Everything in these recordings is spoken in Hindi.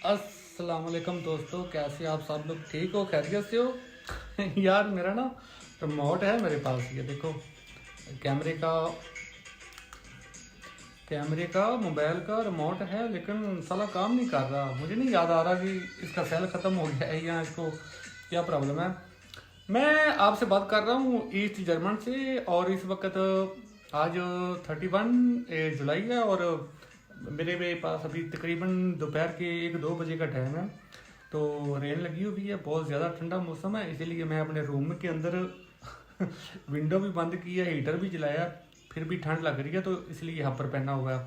अस्सलाम वालेकुम दोस्तों, कैसे आप सब लोग? ठीक हो, खैरियत से हो? यार मेरा ना रिमोट है मेरे पास, ये देखो। कैमरे का कैमरे का मोबाइल का रिमोट है, लेकिन साला काम नहीं कर रहा। मुझे नहीं याद आ रहा कि इसका सेल ख़त्म हो गया है या इसको क्या प्रॉब्लम है। मैं आपसे बात कर रहा हूँ ईस्ट जर्मन से, और इस वक्त आज 31 जुलाई है, और मेरे पास अभी तकरीबन दोपहर के 1-2 बजे का टाइम है। तो रेन लगी हुई है, बहुत ज़्यादा ठंडा मौसम है, इसीलिए मैं अपने रूम के अंदर विंडो भी बंद की है, हीटर भी जलाया, फिर भी ठंड लग रही है तो इसलिए यहाँ पर पहना हुआ है।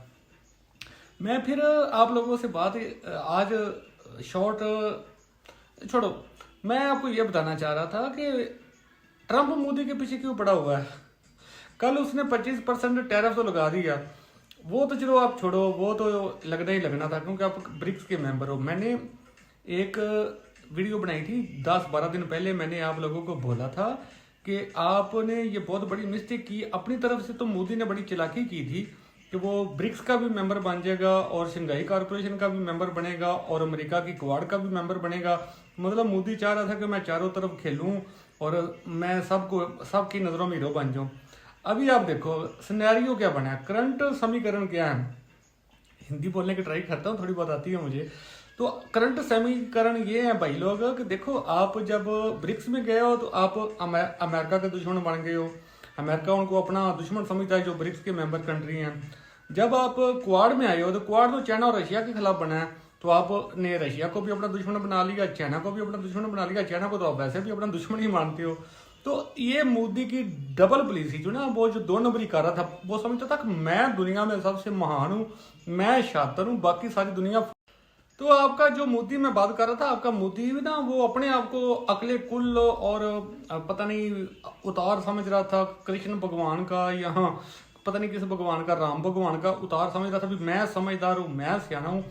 मैं फिर आप लोगों से बात आज शॉर्ट छोड़ो, मैं आपको ये बताना चाह रहा था कि ट्रंप मोदी के पीछे क्यों पड़ा हुआ है। कल उसने 25% टैरिफ तो लगा दिया, वो तो चलो आप छोड़ो, वो तो लगना ही लगना था क्योंकि आप ब्रिक्स के मेंबर हो। मैंने एक वीडियो बनाई थी 10-12 दिन पहले, मैंने आप लोगों को बोला था कि आपने ये बहुत बड़ी मिस्टेक की अपनी तरफ से। तो मोदी ने बड़ी चालाकी की थी कि वो ब्रिक्स का भी मेंबर बन जाएगा और शंघाई कॉरपोरेशन का भी मेंबर बनेगा और अमेरिका की क्वाड का भी मेंबर बनेगा। मतलब मोदी चाह रहा था कि मैं चारों तरफ खेलूं और मैं सबकी नज़रों में हीरो बन जाऊं। अभी आप देखो सिनेरियो क्या बना है, करंट समीकरण क्या है। हिंदी बोलने की ट्राई करता हूँ, थोड़ी बहुत आती है मुझे। तो करंट समीकरण ये है भाई लोग कि देखो, आप जब ब्रिक्स में गए हो तो आप अमेरिका के दुश्मन बन गए हो। अमेरिका उनको अपना दुश्मन समझता है जो ब्रिक्स के मेंबर कंट्री हैं। जब आप क्वाड में आए हो तो क्वाड तो चाइना और रशिया के खिलाफ बना है, तो आपने रशिया को भी अपना दुश्मन बना लिया, चाइना को भी अपना दुश्मन बना लिया। चाइना को तो आप वैसे भी अपना दुश्मन ही मानते हो। तो ये मोदी की डबल पॉलिसी जो ना, वो जो 2 नंबरी कर रहा था, वो समझता था कि मैं दुनिया में सबसे महान हूँ, मैं शातिर हूँ, बाकी सारी दुनिया। तो आपका जो मोदी मैं बात कर रहा था, आपका मोदी भी ना, वो अपने आप को अकले कुल और पता नहीं उतार समझ रहा था कृष्ण भगवान का, यहाँ पता नहीं किस भगवान का, राम भगवान का उतार समझ रहा था भी मैं समझदार हूँ, मैं सियाना हूँ।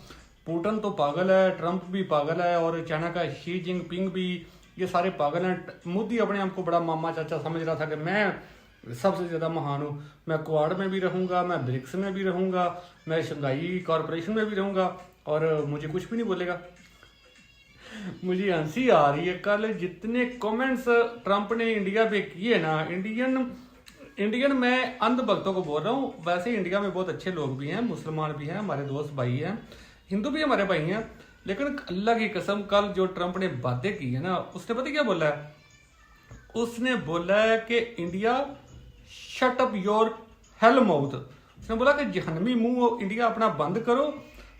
पुतिन तो पागल है, ट्रंप भी पागल है, और चाइना का शी जिनपिंग भी, ये सारे पागल हैं। मोदी अपने आप को बड़ा मामा चाचा समझ रहा था कि मैं सबसे ज़्यादा महान हूँ, मैं क्वाड में भी रहूँगा, मैं ब्रिक्स में भी रहूँगा, मैं शंघाई कॉरपोरेशन में भी रहूँगा और मुझे कुछ भी नहीं बोलेगा। मुझे हंसी आ रही है, कल जितने कमेंट्स ट्रंप ने इंडिया पे किए ना, इंडियन इंडियन मैं अंधभक्तों को बोल रहा हूँ, वैसे इंडिया में बहुत अच्छे लोग भी हैं, मुसलमान भी हैं, हमारे दोस्त भाई हैं, हिंदू भी हमारे भाई हैं। लेकिन अल्लाह की कसम, कल जो ट्रंप ने बातें की है ना, उसने पता क्या बोला है? उसने बोला है कि India shut up your hello mouth. उसने बोला कि जहनमी मुंह इंडिया अपना बंद करो,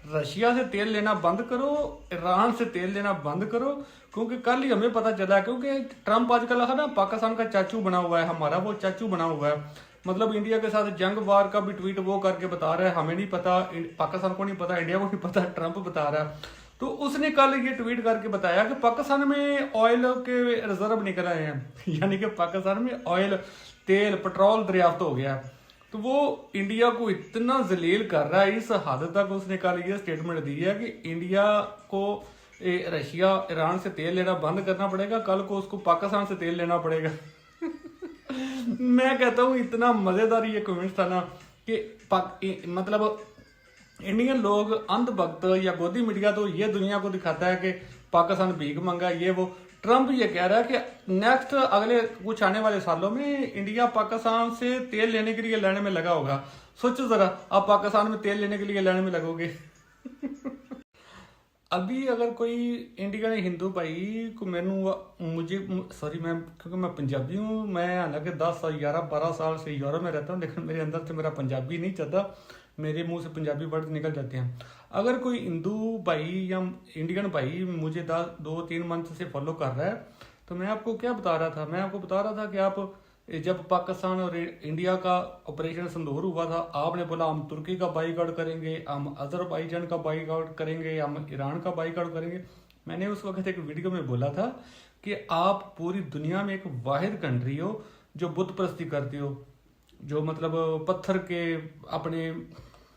रशिया से तेल लेना बंद करो, ईरान से तेल लेना बंद करो। क्योंकि कल ही हमें पता चला है, क्योंकि ट्रंप आजकल है ना पाकिस्तान का चाचू बना हुआ है, हमारा वो चाचू बना हुआ है। मतलब इंडिया के साथ जंग वार का भी ट्वीट वो करके बता रहा है, हमें नहीं पता, पाकिस्तान को नहीं पता, इंडिया को नहीं पता, ट्रंप बता रहा है। तो उसने कल ये ट्वीट करके बताया कि पाकिस्तान में ऑयल के रिजर्व निकल आए हैं यानी कि पाकिस्तान में ऑयल, तेल, पेट्रोल दरियाफ्त हो गया। तो वो इंडिया को इतना जलील कर रहा है, इस हद तक उसने कल ये स्टेटमेंट दी है कि इंडिया को रशिया ईरान से तेल लेना बंद करना पड़ेगा, कल को उसको पाकिस्तान से तेल लेना पड़ेगा। मैं कहता हूँ इतना मजेदार ये कमेंट था ना कि मतलब इंडियन लोग अंधभक्त या गोदी मीडिया तो ये दुनिया को दिखाता है कि पाकिस्तान भीख मंगा, ये वो। ट्रंप ये कह रहा है कि नेक्स्ट अगले कुछ आने वाले सालों में इंडिया पाकिस्तान से तेल लेने के लिए लाइन में लगा होगा। सोचो जरा, आप पाकिस्तान में तेल लेने के लिए लाइन में लगोगे। अभी अगर कोई इंडियन हिंदू भाई को मुझे सॉरी, मैं क्योंकि मैं पंजाबी हूँ, मैं हालांकि 10-11-12 साल से यूरोप में रहता हूँ, लेकिन मेरे अंदर से मेरा पंजाबी नहीं चलता, मेरे मुंह से पंजाबी वर्ड निकल जाते हैं। अगर कोई हिंदू भाई या इंडियन भाई मुझे 2-3 मंथ से फॉलो कर रहा है, तो मैं आपको क्या बता रहा था, मैं आपको बता रहा था कि आप जब पाकिस्तान और इंडिया का ऑपरेशन सिंदूर हुआ था, आपने बोला हम तुर्की का बाईकआउट करेंगे, हम अजरबैजान का बाईकआउट करेंगे, हम ईरान का बाईकआउट करेंगे। मैंने उस वक्त एक वीडियो में बोला था कि आप पूरी दुनिया में एक वाहिद कंट्री हो जो बुत परस्ती करती हो, जो मतलब पत्थर के अपने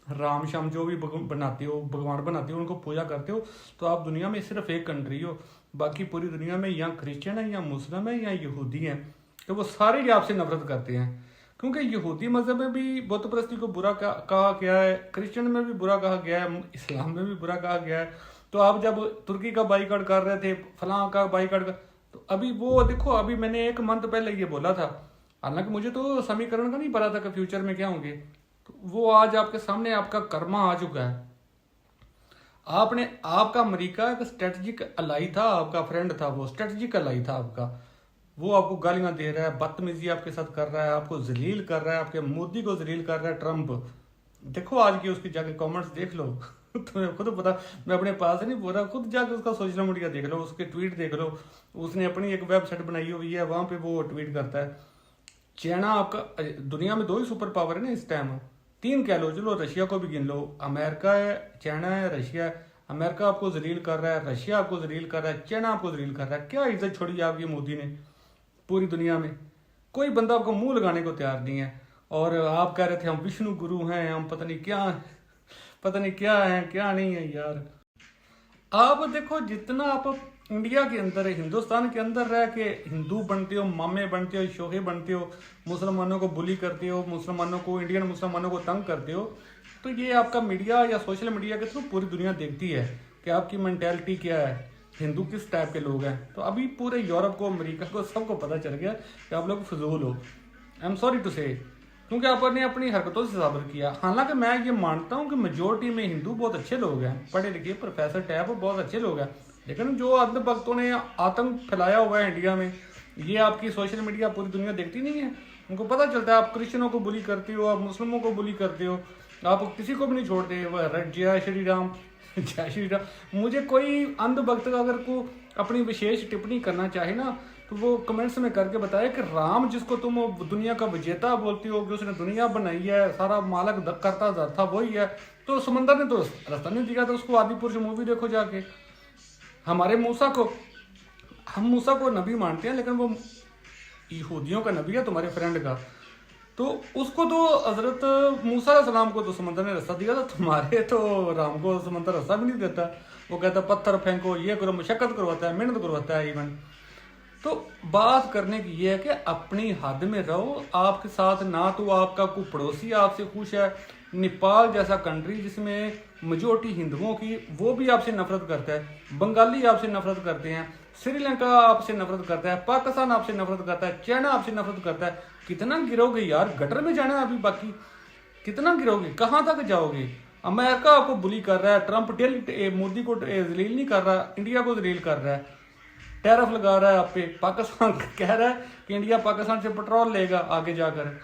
राम श्याम जो भी बनाते हो, भगवान बनाते हो, उनको पूजा करते हो। तो आप दुनिया में सिर्फ एक कंट्री हो, बाकी पूरी दुनिया में या क्रिश्चियन है, या मुस्लिम है, या यहूदी है। तो वो सारे ही आपसे नफरत करते हैं, क्योंकि यहूदी मज़हब में भी बुत परस्ती को बुरा कहा गया है, क्रिश्चियन में भी बुरा कहा गया है, इस्लाम में भी बुरा कहा गया है। तो आप जब तुर्की का बाईकाट कर रहे थे, फलां का बाईकाट कर, तो अभी वो देखो, अभी मैंने 1 मंथ पहले ये बोला था, हालांकि मुझे तो समीकरण का नहीं पता था कि फ्यूचर में क्या होंगे, तो वो आज आपके सामने आपका कर्मा आ चुका है। आपने, आपका अमेरिका एक स्ट्रेटजिक अलाई था, आपका फ्रेंड था, वो स्ट्रेटजिक अलाई था आपका, वो आपको गालियां दे रहा है, बदतमीजी आपके साथ कर रहा है, आपको जलील कर रहा है, आपके मोदी को जलील कर रहा है ट्रम्प। देखो आज की उसकी जाके कमेंट्स देख लो तुम्हें खुद पता, मैं अपने पास नहीं बोल रहा, खुद जाके उसका सोशल मीडिया देख लो, उसके ट्वीट देख लो। उसने अपनी एक वेबसाइट बनाई हुई है, वहां पे वो ट्वीट करता है। चाइना आपका, दुनिया में 2 ही सुपर पावर है ना इस टाइम, 3 कह लो, चलो रशिया को भी गिन लो, अमेरिका है, चाइना है, रशिया है। अमेरिका आपको जलील कर रहा है, रशिया आपको जलील कर रहा है, चाइना आपको जलील कर रहा है। क्या इज्जत छोड़ी आपकी मोदी ने पूरी दुनिया में? कोई बंदा आपको मुंह लगाने को तैयार नहीं है। और आप कह रहे थे हम विष्णु गुरु हैं, हम पता नहीं क्या, पता नहीं क्या है क्या नहीं है यार। आप देखो, जितना आप इंडिया के अंदर, हिंदुस्तान के अंदर रह के हिंदू बनते हो, मामे बनते हो, शोहे बनते हो, मुसलमानों को बुली करते हो, मुसलमानों को, इंडियन मुसलमानों को तंग करते हो, तो ये आपका मीडिया या सोशल मीडिया के थ्रू पूरी दुनिया देखती है कि आपकी मेंटेलिटी क्या है, हिंदू किस टाइप के लोग हैं। तो अभी पूरे यूरोप को, अमेरिका को, सबको पता चल गया कि आप लोग फजूल हो। आई एम सॉरी टू से, क्योंकि आपने अपनी हरकतों से साबित किया। हालांकि मैं ये मानता हूँ कि मेजोरिटी में हिंदू बहुत अच्छे लोग हैं, पढ़े लिखे प्रोफेसर टैप बहुत अच्छे लोग हैं, लेकिन जो अंधभक्तों ने आतंक फैलाया हुआ है इंडिया में, ये आपकी सोशल मीडिया पूरी दुनिया देखती नहीं है। उनको पता चलता है आप क्रिश्चियनों को बुली करते हो, आप मुस्लिमों को बुली करते हो, आप किसी को भी नहीं छोड़ते। जय श्री राम, जय श्री राम। मुझे कोई अंधभक्त का अगर को अपनी विशेष टिप्पणी करना चाहे ना, तो वो कमेंट्स में करके बताए कि राम जिसको तुम दुनिया का विजेता बोलती हो, कि उसने दुनिया बनाई है, सारा मालक करता था वही है, तो समंदर ने तो रास्ता नहीं दिया था उसको। आदि पुरुष मूवी देखो जाके। हमारे मूसा को, हम मूसा को नबी मानते हैं, लेकिन वो यहूदियों का नबी है, तुम्हारे फ्रेंड का। तो उसको तो हजरत मूसा अलैहिस्सलाम को तो समंदर ने रास्ता दिया था, तुम्हारे तो राम को समंदर रास्ता भी नहीं देता। वो कहता पत्थर फेंको, ये करो, मशक्कत करवाता है, मेहनत करवाता है इवन। तो बात करने की ये है कि अपनी हद में रहो। आपके साथ ना तो आपका कोई पड़ोसी आपसे खुश है, नेपाल जैसा कंट्री जिसमें मेजोरिटी हिंदुओं की, वो भी आपसे नफरत करता है, बंगाली आपसे नफरत करते हैं, श्रीलंका आपसे नफरत करता है, पाकिस्तान आपसे नफरत करता है, चाइना आपसे नफरत करता है। कितना गिरोगे यार? गटर में जाना है अभी बाकी, कितना गिरोगे, कहाँ तक जाओगे? अमेरिका आपको बुली कर रहा है, ट्रंप डेली मोदी को जलील नहीं कर रहा, इंडिया को जलील कर रहा है, टैरिफ लगा रहा है आप पे। पाकिस्तान कह रहा है कि इंडिया पाकिस्तान से पेट्रोल लेगा आगे जाकर।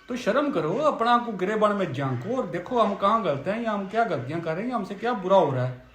तो शर्म करो, अपना को गिरेबान में झांको और देखो हम कहाँ गलत हैं या हम क्या गलतियां कर रहे हैं, हमसे क्या बुरा हो रहा है।